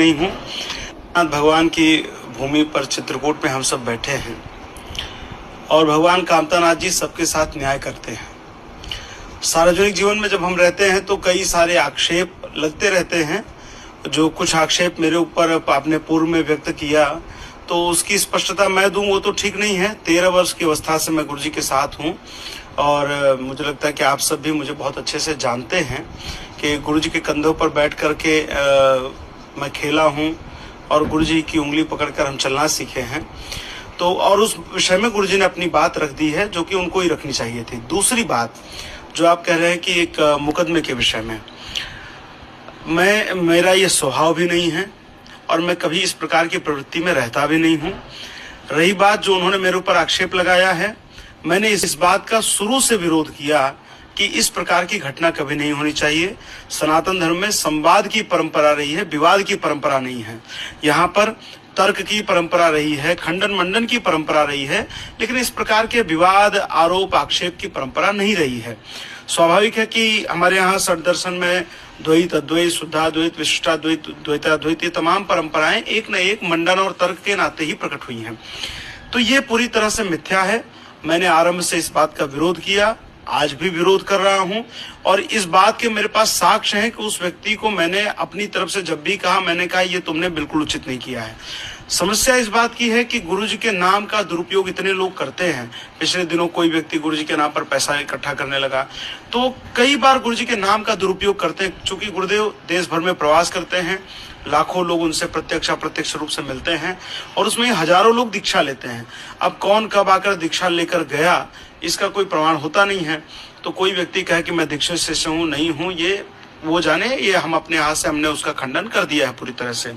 नहीं हूँ। भगवान की भूमि पर चित्रकूट में हम सब बैठे हैं और भगवान कामतानाथ जी सबके साथ न्याय करते हैं। सार्वजनिक जीवन में जब हम रहते हैं तो कई सारे आक्षेप लगते रहते हैं। जो कुछ आक्षेप मेरे ऊपर आपने पूर्व में व्यक्त किया तो उसकी स्पष्टता मैं दूं वो तो ठीक नहीं है। 13 वर्ष की अवस्था से मैं गुरुजी के साथ हूं और मुझे लगता है कि आप सब भी मुझे बहुत अच्छे से जानते हैं कि गुरुजी के कंधों पर बैठ करके मैं खेला हूं और गुरुजी की उंगली पकड़कर हम चलना सीखे हैं। तो और उस विषय में गुरुजी ने अपनी बात रख दी है जो कि उनको ही रखनी चाहिए थी। दूसरी बात जो आप कह रहे हैं कि एक मुकदमे के विषय में, मेरा ये स्वभाव भी नहीं है और मैं कभी इस प्रकार की प्रवृत्ति में रहता भी नहीं हूँ। रही बात जो उन्होंने मेरे ऊपर आक्षेप लगाया है, मैंने इस बात का शुरू से विरोध किया कि इस प्रकार की घटना कभी नहीं होनी चाहिए। सनातन धर्म में संवाद की परंपरा रही है, विवाद की परंपरा नहीं है। यहाँ पर तर्क की परंपरा रही है, खंडन मंडन की परंपरा रही है, लेकिन इस प्रकार के विवाद आरोप आक्षेप की परंपरा नहीं रही है। स्वाभाविक है कि हमारे यहाँ षट दर्शन में द्वैत अद्वैत शुद्धाद्वैत विशिष्टाद्वैत द्वैताद्वैत ये तमाम परंपराएं एक न एक मंडन और तर्क के नाते ही प्रकट हुई हैं। तो ये पूरी तरह से मिथ्या है। मैंने आरंभ से इस बात का विरोध किया, आज भी विरोध कर रहा हूं और इस बात के मेरे पास साक्ष्य हैं कि उस व्यक्ति को मैंने अपनी तरफ से जब भी कहा, मैंने कहा ये तुमने बिल्कुल उचित नहीं किया है। समस्या इस बात की है कि गुरुजी के नाम का दुरुपयोग इतने लोग करते हैं। पिछले दिनों कोई व्यक्ति गुरुजी के नाम पर पैसा इकट्ठा करने लगा, तो कई बार गुरुजी के नाम का दुरुपयोग करते हैं। चूंकि गुरुदेव देश भर में प्रवास करते हैं, लाखों लोग उनसे प्रत्यक्ष अप्रत्यक्ष रूप से मिलते हैं और उसमें हजारों लोग दीक्षा लेते हैं। अब कौन कब आकर दीक्षा लेकर गया इसका कोई प्रमाण होता नहीं है। तो कोई व्यक्ति कहे कि मैं दीक्षित शिष्य हूँ, नहीं हूँ, ये वो जाने। ये हम अपने हाथ से हमने उसका खंडन कर दिया है पूरी तरह से।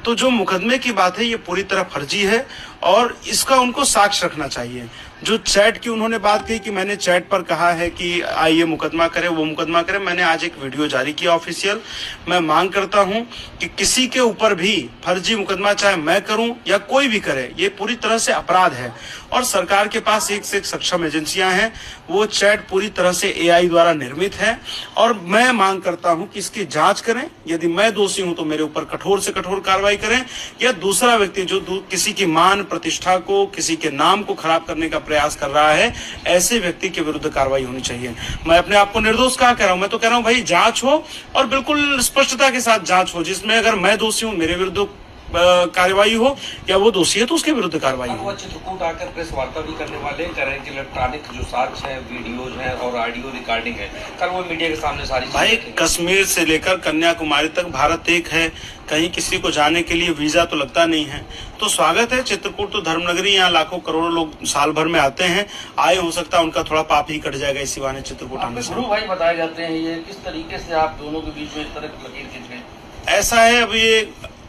तो जो मुकदमे की बात है ये पूरी तरह फर्जी है और इसका उनको साक्ष्य रखना चाहिए। जो चैट की उन्होंने बात कही कि मैंने चैट पर कहा है कि आइए मुकदमा करें, वो मुकदमा करें, मैंने आज एक वीडियो जारी किया ऑफिशियल। मैं मांग करता हूं कि किसी के ऊपर भी फर्जी मुकदमा चाहे मैं करूं या कोई भी करे, ये पूरी तरह से अपराध है और सरकार के पास एक से एक सक्षम एजेंसियां हैं। वो चैट पूरी तरह से AI द्वारा निर्मित है और मैं मांग करता हूं कि इसकी जांच करें। यदि मैं दोषी हूं तो मेरे ऊपर कठोर से कठोर कार्रवाई करें, या दूसरा व्यक्ति जो किसी की मान प्रतिष्ठा को, किसी के नाम को खराब करने का प्रयास कर रहा है, ऐसे व्यक्ति के विरुद्ध कार्रवाई होनी चाहिए। मैं अपने आप को निर्दोष कहा कह रहा हूं, मैं तो कह रहा हूं भाई जांच हो और बिल्कुल स्पष्टता के साथ जांच हो, जिसमें अगर मैं दोषी हूं मेरे विरुद्ध कार्रवाई हो या वो दोषी है तो उसके विरुद्ध कार्रवाई हो। चित्रकूट आकर प्रेस वार्ता भी करने वाले कह रहे हैं कि इलेक्ट्रॉनिक जो साक्ष्य है, वीडियोज हैं और ऑडियो रिकॉर्डिंग है, कल वो मीडिया के सामने सारी भाई कश्मीर से लेकर कन्याकुमारी तक भारत एक है, कहीं किसी को जाने के लिए वीजा तो लगता नहीं है। तो स्वागत है, चित्रकूट तो धर्मनगरी, यहाँ लाखों करोड़ों लोग साल भर में आते हैं। आए हो सकता है उनका थोड़ा पाप ही कट जाएगा इसी बहाने चित्रकूट आने से। गुरु भाई बताए जाते हैं, ये किस तरीके से आप दोनों के बीच में इस तरह की लकीर खींच गए? ऐसा है, अब ये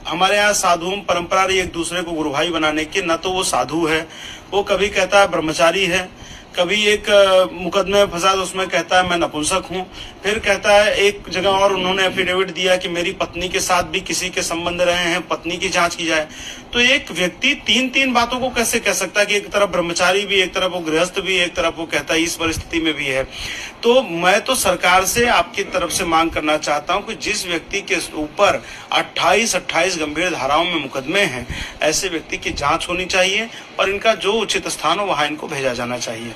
हमारे यहाँ साधुओं में परंपरा रही एक दूसरे को गुरु भाई बनाने की। न तो वो साधु है, वो कभी कहता है ब्रह्मचारी है, कभी एक मुकदमे में फंसा तो उसमें कहता है मैं नपुंसक हूँ, फिर कहता है एक जगह और उन्होंने एफिडेविट दिया कि मेरी पत्नी के साथ भी किसी के संबंध रहे हैं, पत्नी की जांच की जाए। तो एक व्यक्ति तीन बातों को कैसे कह सकता है कि एक तरफ ब्रह्मचारी भी, एक तरफ वो गृहस्थ भी, एक तरफ वो कहता है इस परिस्थिति में भी है। तो मैं तो सरकार से आपकी तरफ से मांग करना चाहता हूँ कि जिस व्यक्ति के ऊपर 28 गंभीर धाराओं में मुकदमे हैं, ऐसे व्यक्ति की जांच होनी चाहिए और इनका जो उचित स्थान हो वहां इनको भेजा जाना चाहिए।